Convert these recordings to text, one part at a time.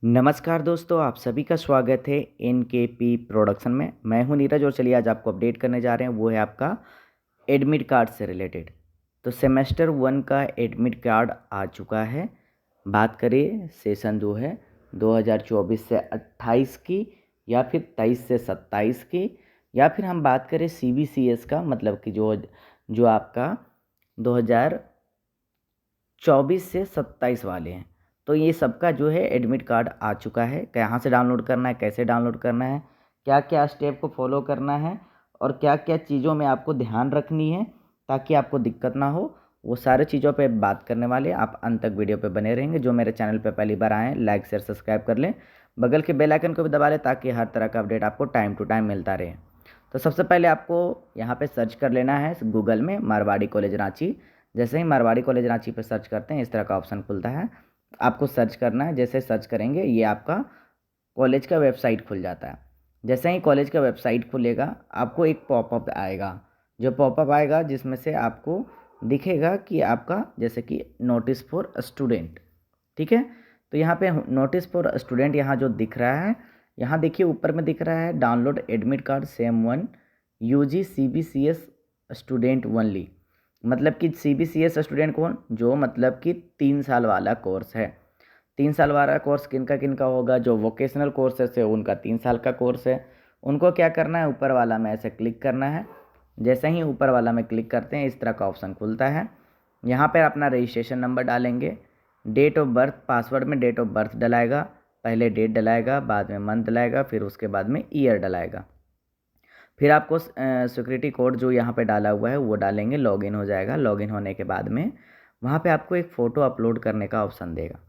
नमस्कार दोस्तों, आप सभी का स्वागत है एनकेपी प्रोडक्शन में। मैं हूं नीरज और चलिए आज आपको अपडेट करने जा रहे हैं, वो है आपका एडमिट कार्ड से रिलेटेड। तो सेमेस्टर 1 का एडमिट कार्ड आ चुका है। बात करें सेशन जो है 2024 से 28 की या फिर 23 से 27 की, या फिर हम बात करें सीबीसीएस का, मतलब कि जो जो आपका 2024 से 27 वाले हैं। तो ये सबका जो है एडमिट कार्ड आ चुका है। कहाँ से डाउनलोड करना है, कैसे डाउनलोड करना है, क्या क्या स्टेप को फॉलो करना है और क्या क्या चीज़ों में आपको ध्यान रखनी है ताकि आपको दिक्कत ना हो, वो सारे चीज़ों पे बात करने वाले। आप अंत तक वीडियो पे बने रहेंगे। जो मेरे चैनल पे पहली बार आए हैं, लाइक शेयर सब्सक्राइब कर लें, बगल के बेल आइकन को भी दबा लें ताकि हर तरह का अपडेट आपको टाइम टू टाइम मिलता रहे। तो सबसे पहले आपको यहाँ पे सर्च कर लेना है गूगल में मारवाड़ी कॉलेज रांची। जैसे ही मारवाड़ी कॉलेज रांची पे सर्च करते हैं इस तरह का ऑप्शन खुलता है। आपको सर्च करना है। जैसे सर्च करेंगे ये आपका कॉलेज का वेबसाइट खुल जाता है। जैसे ही कॉलेज का वेबसाइट खुलेगा आपको एक पॉपअप आएगा। जो पॉपअप आएगा जिसमें से आपको दिखेगा कि आपका जैसे कि नोटिस फॉर स्टूडेंट, ठीक है। तो यहाँ पे नोटिस फॉर स्टूडेंट यहाँ जो दिख रहा है, यहाँ देखिए ऊपर में दिख रहा है download admit card same 1 UG CBCS student only. मतलब कि सीबीसीएस स्टूडेंट कौन, जो मतलब कि 3 साल वाला कोर्स है। 3 साल वाला कोर्स किनका होगा, जो वोकेशनल कोर्सेस है उनका 3 साल का कोर्स है। उनको क्या करना है, ऊपर वाला में ऐसे क्लिक करना है। जैसे ही ऊपर वाला में क्लिक करते हैं इस तरह का ऑप्शन खुलता है। यहाँ पर अपना रजिस्ट्रेशन नंबर डालेंगे, डेट ऑफ बर्थ, पासवर्ड में डेट ऑफ बर्थ डलाएगा, पहले डेट डलाएगा, बाद में मंथ डलाएगा, फिर उसके बाद में ईयर डलाएगा। फिर आपको सिक्योरिटी कोड जो यहाँ पे डाला हुआ है वो डालेंगे, लॉगिन हो जाएगा। लॉगिन होने के बाद में वहाँ पे आपको एक फ़ोटो अपलोड करने का ऑप्शन देगा।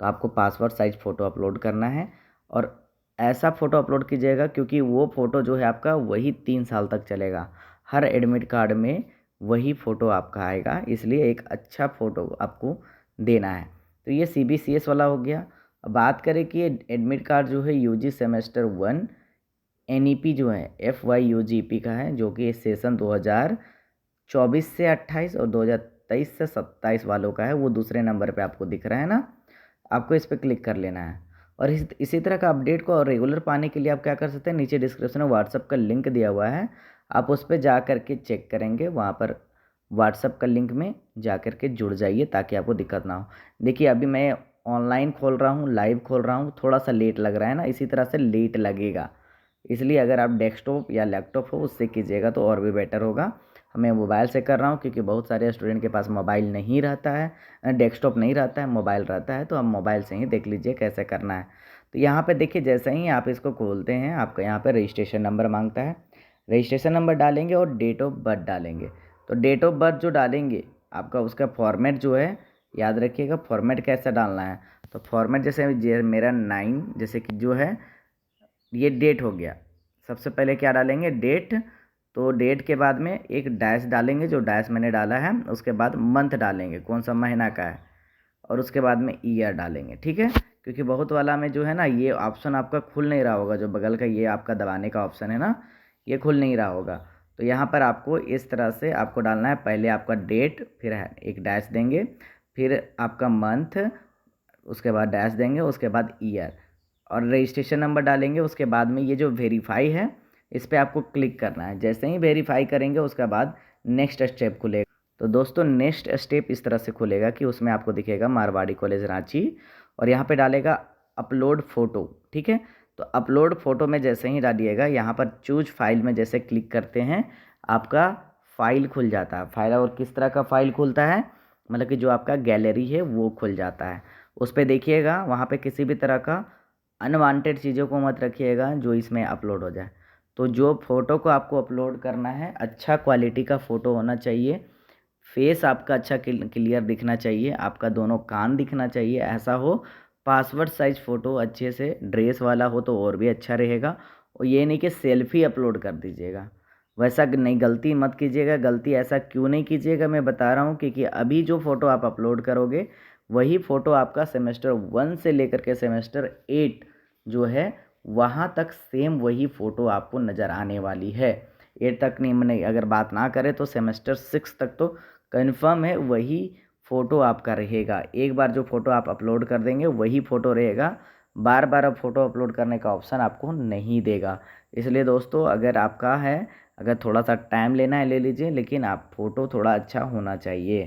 तो आपको पासपोर्ट साइज़ फ़ोटो अपलोड करना है और ऐसा फ़ोटो अपलोड कीजिएगा क्योंकि वो फ़ोटो जो है आपका वही 3 साल तक चलेगा। हर एडमिट कार्ड में वही फ़ोटो आपका आएगा, इसलिए एक अच्छा फ़ोटो आपको देना है। तो ये सीबीसीएस वाला हो गया। अब बात करें कि एडमिट कार्ड जो है यूजी सेमेस्टर 1 एनईपी जो है FYUGP का है, जो कि सेशन 2024 से 28 और 2023 से 27 वालों का है। वो दूसरे नंबर पे आपको दिख रहा है ना, आपको इस पर क्लिक कर लेना है। और इसी तरह का अपडेट को और रेगुलर पाने के लिए आप क्या कर सकते हैं, नीचे डिस्क्रिप्शन में व्हाट्सअप का लिंक दिया हुआ है, आप उस पर जा कर के चेक करेंगे। वहाँ पर व्हाट्सअप का लिंक में जा कर के जुड़ जाइए ताकि आपको दिक्कत ना हो। देखिए अभी मैं ऑनलाइन खोल रहा हूँ, लाइव खोल रहा हूँ, थोड़ा सा लेट लग रहा है ना, इसी तरह से लेट लगेगा। इसलिए अगर आप डेस्कटॉप या लैपटॉप हो उससे कीजिएगा तो और भी बेटर होगा। मैं मोबाइल से कर रहा हूँ क्योंकि बहुत सारे स्टूडेंट के पास मोबाइल नहीं रहता है, डेस्कटॉप नहीं रहता है, मोबाइल रहता है। तो आप मोबाइल से ही देख लीजिए कैसे करना है। तो यहाँ पे देखिए जैसे ही आप इसको खोलते हैं आपका यहाँ पे रजिस्ट्रेशन नंबर मांगता है। रजिस्ट्रेशन नंबर डालेंगे और डेट ऑफ बर्थ डालेंगे। तो डेट ऑफ बर्थ जो डालेंगे आपका उसका फॉर्मेट जो है, याद रखिएगा फॉर्मेट कैसा डालना है। तो फॉर्मेट जैसे मेरा 9 जैसे कि जो है ये डेट हो गया। सबसे पहले क्या डालेंगे, डेट। तो डेट के बाद में एक डैश डालेंगे, जो डैश मैंने डाला है। उसके बाद मंथ डालेंगे, कौन सा महीना का है, और उसके बाद में ईयर डालेंगे, ठीक है। क्योंकि बहुत वाला में जो है ना ये ऑप्शन आपका खुल नहीं रहा होगा, जो बगल का ये आपका दबाने का ऑप्शन है ना, ये खुल नहीं रहा होगा। तो यहाँ पर आपको इस तरह से आपको डालना है, पहले आपका डेट, फिर एक डैश देंगे, फिर आपका मंथ, उसके बाद डैश देंगे, उसके बाद ईयर और रजिस्ट्रेशन नंबर डालेंगे। उसके बाद में ये जो वेरीफाई है इस पर आपको क्लिक करना है। जैसे ही वेरीफाई करेंगे उसके बाद नेक्स्ट स्टेप खुलेगा। तो दोस्तों नेक्स्ट स्टेप इस तरह से खुलेगा कि उसमें आपको दिखेगा मारवाड़ी कॉलेज रांची और यहाँ पे डालेगा अपलोड फ़ोटो, ठीक है। तो अपलोड फ़ोटो में जैसे ही डालिएगा यहाँ पर चूज फाइल में जैसे क्लिक करते हैं आपका फ़ाइल खुल जाता है। फाइल और किस तरह का फ़ाइल खुलता है, मतलब कि जो आपका गैलरी है वो खुल जाता है। उस पर देखिएगा, वहाँ पे किसी भी तरह का अनवांटेड चीज़ों को मत रखिएगा जो इसमें अपलोड हो जाए। तो जो फ़ोटो को आपको अपलोड करना है अच्छा क्वालिटी का फ़ोटो होना चाहिए, फेस आपका अच्छा क्लियर दिखना चाहिए, आपका दोनों कान दिखना चाहिए, ऐसा हो। पासवर्ड साइज़ फ़ोटो अच्छे से ड्रेस वाला हो तो और भी अच्छा रहेगा। और ये नहीं कि सेल्फ़ी अपलोड कर दीजिएगा, वैसा नहीं, गलती मत कीजिएगा। गलती ऐसा क्यों नहीं कीजिएगा मैं बता रहा हूँ, क्योंकि अभी जो फ़ोटो आप अपलोड करोगे वही फ़ोटो आपका सेमेस्टर 1 से लेकर के सेमेस्टर 8 जो है वहाँ तक सेम वही फ़ोटो आपको नज़र आने वाली है। 8 तक नहीं, मैंने अगर बात ना करें तो सेमेस्टर 6 तक तो कन्फर्म है वही फ़ोटो आपका रहेगा। एक बार जो फ़ोटो आप अपलोड कर देंगे वही फ़ोटो रहेगा। बार बार अब फ़ोटो अपलोड करने का ऑप्शन आपको नहीं देगा। इसलिए दोस्तों अगर आपका है, अगर थोड़ा सा टाइम लेना है ले लीजिए, लेकिन आप फ़ोटो थोड़ा अच्छा होना चाहिए।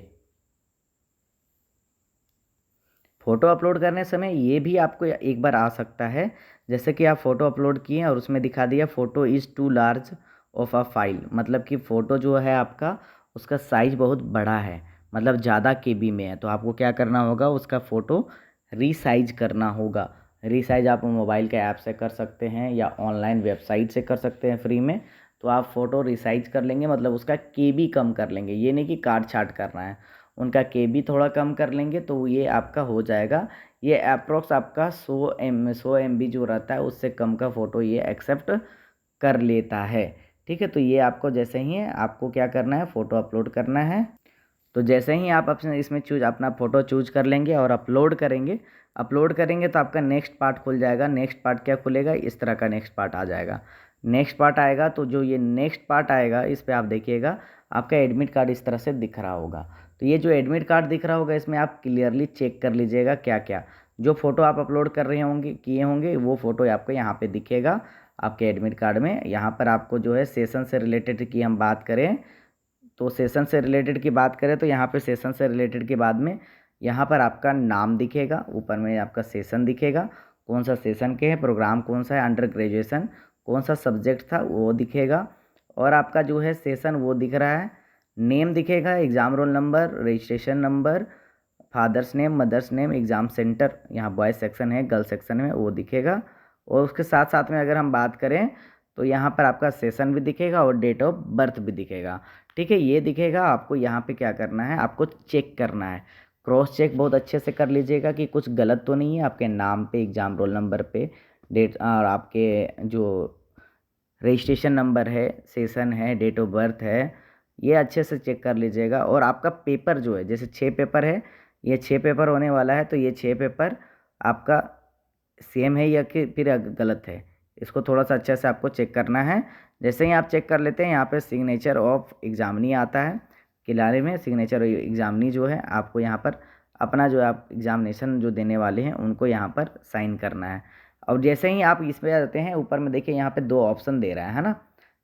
फ़ोटो अपलोड करने समय ये भी आपको एक बार आ सकता है, जैसे कि आप फ़ोटो अपलोड किए और उसमें दिखा दिया photo is too large of a file, मतलब कि फ़ोटो जो है आपका उसका साइज़ बहुत बड़ा है, मतलब ज़्यादा केबी में है। तो आपको क्या करना होगा, उसका फ़ोटो रीसाइज करना होगा। रीसाइज आप मोबाइल के ऐप से कर सकते हैं या ऑनलाइन वेबसाइट से कर सकते हैं फ्री में। तो आप फ़ोटो रीसाइज कर लेंगे, मतलब उसका केबी कम कर लेंगे, ये नहीं कि काट छाट करना है, उनका केबी थोड़ा कम कर लेंगे तो ये आपका हो जाएगा। ये अप्रोक्स आपका 100 MB जो रहता है उससे कम का फ़ोटो ये एक्सेप्ट कर लेता है। ठीक है, तो ये आपको जैसे ही है आपको क्या करना है, फ़ोटो अपलोड करना है। तो जैसे ही आप अपने इसमें अपना फ़ोटो चूज कर लेंगे और अपलोड करेंगे तो आपका नेक्स्ट पार्ट खुल जाएगा। नेक्स्ट पार्ट क्या खुलेगा, इस तरह का नेक्स्ट पार्ट आ जाएगा। नेक्स्ट पार्ट आएगा तो जो ये नेक्स्ट पार्ट आएगा इस पर आप देखिएगा, आपका एडमिट कार्ड इस तरह से दिख रहा होगा। तो ये जो एडमिट कार्ड दिख रहा होगा इसमें आप क्लियरली चेक कर लीजिएगा क्या क्या जो फ़ोटो आप अपलोड कर रहे होंगे किए होंगे वो फ़ोटो आपको यहाँ पे दिखेगा आपके एडमिट कार्ड में। यहाँ पर आपको जो है सेशन से रिलेटेड की हम बात करें तो सेशन से रिलेटेड की बात करें तो यहाँ पे सेशन से रिलेटेड के बाद में यहाँ पर आपका नाम दिखेगा, ऊपर में आपका सेशन दिखेगा, कौन सा सेशन के है, प्रोग्राम कौन सा है, अंडर ग्रेजुएशन कौन सा सब्जेक्ट था वो दिखेगा, और आपका जो है सेशन वो दिख रहा है, नेम दिखेगा, exam roll number, registration number, father's name, mother's name, exam centre, यहाँ बॉयज़ सेक्शन है, गर्ल्स सेक्शन में वो दिखेगा। और उसके साथ साथ में अगर हम बात करें तो यहाँ पर आपका सेशन भी दिखेगा और डेट ऑफ बर्थ भी दिखेगा। ठीक है, ये दिखेगा। आपको यहाँ पे क्या करना है, आपको चेक करना है, क्रॉस चेक बहुत अच्छे से कर लीजिएगा कि कुछ गलत तो नहीं है आपके नाम पे, एग्ज़ाम रोल नंबर पे, डेट और आपके जो रजिस्ट्रेशन नंबर है, सेशन है, डेट ऑफ बर्थ है, ये अच्छे से चेक कर लीजिएगा। और आपका पेपर जो है, जैसे 6 पेपर है, ये 6 पेपर होने वाला है, तो ये 6 पेपर आपका सेम है या कि फिर गलत है, इसको थोड़ा सा अच्छे से आपको चेक करना है। जैसे ही आप चेक कर लेते हैं, यहाँ पे सिग्नेचर ऑफ एग्जामिनी आता है, किनारे में सिग्नेचर एग्जामिनी जो है आपको यहाँ पर अपना जो आप एग्जामिनेशन जो देने वाले हैं उनको यहाँ पर साइन करना है। और जैसे ही आप इस पे आ जाते हैं, ऊपर में देखिए यहाँ पे 2 ऑप्शन दे रहा है ना,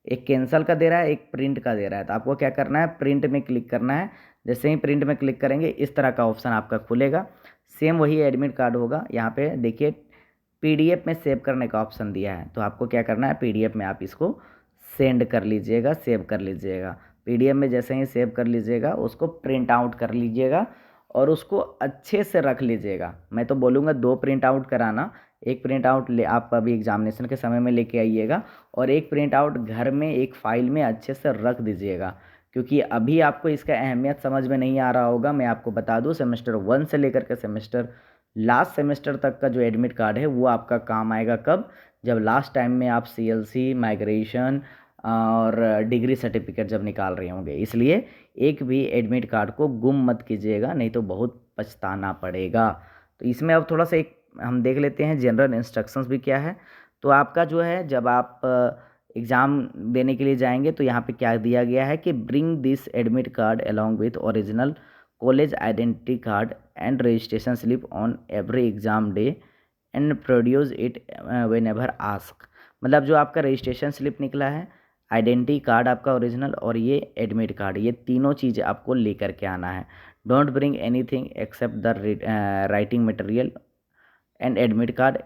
एक कैंसल का दे रहा है, एक प्रिंट का दे रहा है। तो आपको क्या करना है, प्रिंट में क्लिक करना है। जैसे ही प्रिंट में क्लिक करेंगे इस तरह का ऑप्शन आपका खुलेगा, सेम वही एडमिट कार्ड होगा। यहाँ पे देखिए पीडीएफ में सेव करने का ऑप्शन दिया है, तो आपको क्या करना है, पीडीएफ में आप इसको सेंड कर लीजिएगा, सेव कर लीजिएगा। पीडीएफ में जैसे ही सेव कर लीजिएगा उसको प्रिंट आउट कर लीजिएगा और उसको अच्छे से रख लीजिएगा। मैं तो बोलूँगा 2 प्रिंट आउट कराना, एक प्रिंट आउट ले आप अभी एग्जामिनेशन के समय में लेके आइएगा और एक प्रिंट आउट घर में एक फाइल में अच्छे से रख दीजिएगा, क्योंकि अभी आपको इसका अहमियत समझ में नहीं आ रहा होगा। मैं आपको बता दूं, सेमेस्टर 1 से लेकर के सेमेस्टर लास्ट सेमेस्टर तक का जो एडमिट कार्ड है वो आपका काम आएगा कब, जब लास्ट टाइम में आप सीएलसी, माइग्रेशन और डिग्री सर्टिफिकेट जब निकाल रहे होंगे। इसलिए एक भी एडमिट कार्ड को गुम मत कीजिएगा, नहीं तो बहुत पछताना पड़ेगा। तो इसमें अब थोड़ा सा एक हम देख लेते हैं जनरल इंस्ट्रक्शंस भी क्या है। तो आपका जो है जब आप एग्ज़ाम देने के लिए जाएंगे तो यहाँ पे क्या दिया गया है कि bring this admit card along with original college identity card and registration slip on every exam day and produce it when ever ask. मतलब जो आपका रजिस्ट्रेशन स्लिप निकला है, आइडेंटिटी कार्ड आपका ओरिजिनल और ये एडमिट कार्ड, ये तीनों चीज़ आपको लेकर के आना है। Don't bring anything accept the writing material and admit card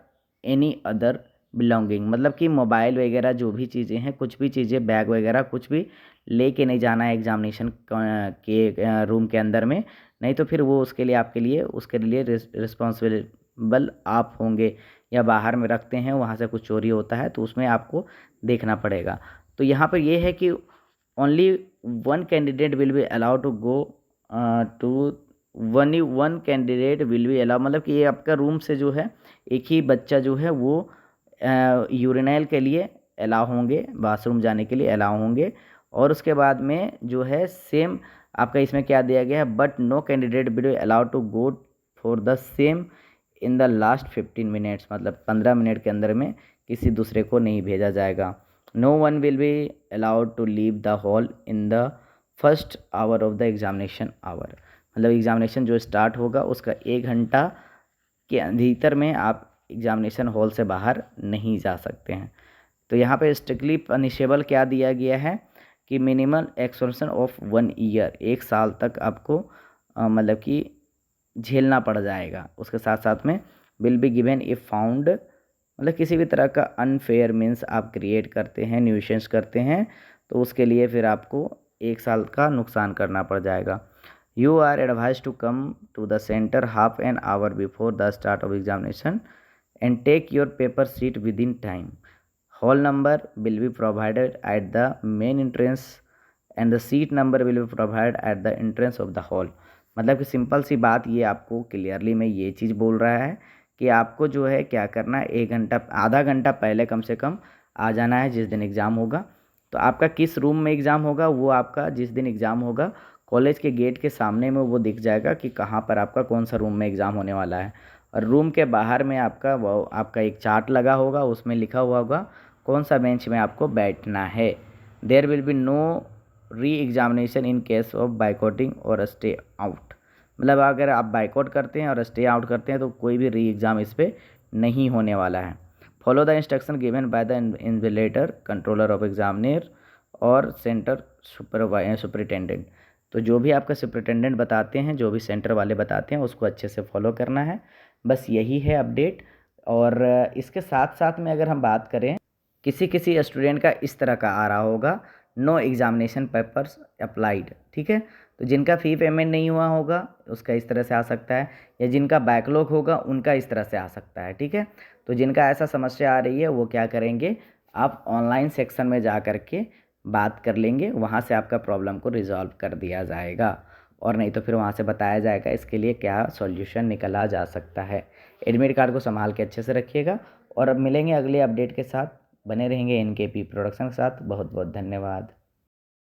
any other belonging, मतलब कि मोबाइल वगैरह जो भी चीज़ें हैं, कुछ भी चीज़ें, बैग वगैरह कुछ भी लेके नहीं जाना है एग्जामिनेशन के रूम के अंदर में, नहीं तो फिर वो उसके लिए रिस्पॉन्सिबल आप होंगे। या बाहर में रखते हैं, वहाँ से कुछ चोरी होता है तो उसमें आपको देखना पड़ेगा। तो यहाँ पर ये है कि only one candidate will be allowed to go to one candidate will be allow, मतलब कि ये आपका रूम से जो है एक ही बच्चा जो है वो यूरिनल के लिए अलाउ होंगे, बाथरूम जाने के लिए अलाउ होंगे। और उसके बाद में जो है सेम आपका इसमें क्या दिया गया है, but no candidate will be allowed to go for the same in the last 15 minutes, मतलब 15 मिनट के अंदर में किसी दूसरे को नहीं भेजा जाएगा। No one will be allowed to leave the hall in the first hour of the examination hour, मतलब एग्जामिनेशन जो स्टार्ट होगा उसका 1 घंटा के भीतर में आप एग्जामिनेशन हॉल से बाहर नहीं जा सकते हैं। तो यहाँ पे स्ट्रिक्टली पनिशेबल क्या दिया गया है कि मिनिमम एक्सपेंशन ऑफ 1 ईयर, 1 साल तक आपको मतलब कि झेलना पड़ जाएगा। उसके साथ साथ में will be given if found, मतलब किसी भी तरह का अनफेयर मीन्स आप क्रिएट करते हैं, न्यूसेंस करते हैं, तो उसके लिए फिर आपको 1 साल का नुकसान करना पड़ जाएगा। You are advise to come to the centre half an hour before the start of examination and take your paper seat with in time. Hall number will be provided at the main entrance and the seat number will be provided at the entrance of the hall. मतलब कि simple सी बात, ये आपको clearly में ये चीज़ बोल रहा है कि आपको जो है क्या करना है, 1 घंटा आधा घंटा पहले कम से कम आ जाना है जिस दिन एग्ज़ाम होगा। तो आपका किस रूम में एग्ज़ाम होगा, वो आपका जिस दिन एग्ज़ाम होगा कॉलेज के गेट के सामने में वो दिख जाएगा कि कहाँ पर आपका कौन सा रूम में एग्ज़ाम होने वाला है। और रूम के बाहर में आपका एक चार्ट लगा होगा, उसमें लिखा हुआ होगा कौन सा बेंच में आपको बैठना है। There will be no re examination in case of boycotting और स्टे आउट। मतलब अगर आप बाइकआउट करते हैं और स्टे आउट करते हैं तो कोई भी री एग्ज़ाम इस पर नहीं होने वाला है। Follow the instruction given by the invigilator, controller of examiner और सेंटर सुपरिटेंडेंट। तो जो भी आपका सुपरिटेंडेंट बताते हैं, जो भी सेंटर वाले बताते हैं, उसको अच्छे से फॉलो करना है। बस यही है अपडेट। और इसके साथ साथ में अगर हम बात करें, किसी किसी स्टूडेंट का इस तरह का आ रहा होगा, नो एग्जामिनेशन पेपर्स अप्लाइड, ठीक है। तो जिनका फ़ी पेमेंट नहीं हुआ होगा उसका इस तरह से आ सकता है, या जिनका बैकलॉग होगा उनका इस तरह से आ सकता है, ठीक है। तो जिनका ऐसा समस्या आ रही है वो क्या करेंगे, आप ऑनलाइन सेक्शन में जा कर के बात कर लेंगे, वहाँ से आपका प्रॉब्लम को रिजॉल्व कर दिया जाएगा। और नहीं तो फिर वहाँ से बताया जाएगा इसके लिए क्या सॉल्यूशन निकला जा सकता है। एडमिट कार्ड को संभाल के अच्छे से रखिएगा। और अब मिलेंगे अगले अपडेट के साथ, बने रहेंगे एनकेपी प्रोडक्शन के साथ। बहुत बहुत धन्यवाद।